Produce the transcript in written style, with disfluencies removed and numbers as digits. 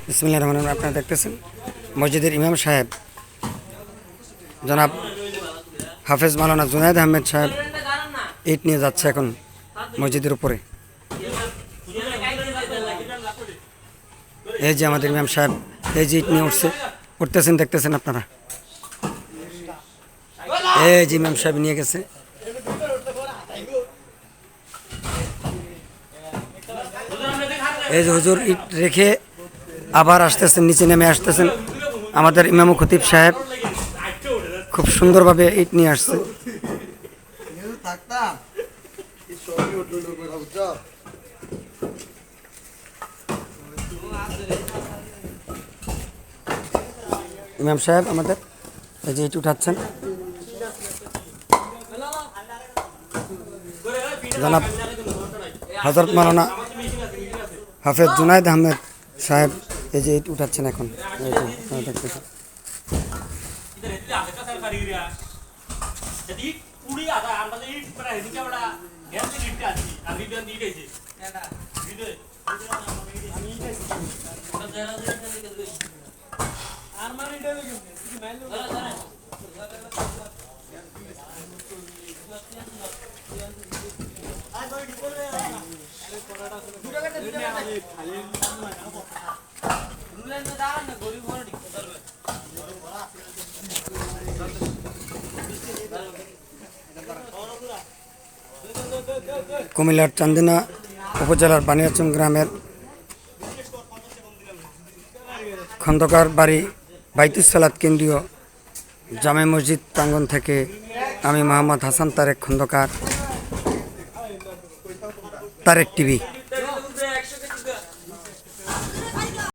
বিসমিল্লাহির রহমানির রহিম। আপনারা দেখতেছেন মসজিদের ইমাম সাহেব জনাব হাফেজ মাওলানা জুনায়েদ আহমেদ সাহেব ইট নিয়ে যাচ্ছে এখন মসজিদের উপরে। এই যে আমাদের ইমাম সাহেব এই যে ইট নিয়ে উঠতেছেন দেখতেছেন আপনারা। এই যে ইমাম সাহেব নিয়ে গেছে। এই যে হুজুর ইট রেখে আবার আসতেছেন, নিচে নেমে আসতেছেন। আমাদের ইমাম খতিব সাহেব খুব সুন্দরভাবে ইট নিয়ে আসছে। ইমাম সাহেব আমাদের এই যে ইট উঠাচ্ছেন। জনাব হযরত মাওলানা হাফেজ জুনায়েদ আহমেদ সাহেব এই যে ইট উঠাচ্ছেন এখন। এই যে দেখতেছেন। কুমিল্লার চান্দিনা উপজেলার বানিয়াচং গ্রামের খন্দকার বাড়ি বাইতুস সালাত কেন্দ্রীয় জামে মসজিদ প্রাঙ্গণ থেকে আমি মোহাম্মদ হাসান তারেক খন্দকার, তারেক টিভি।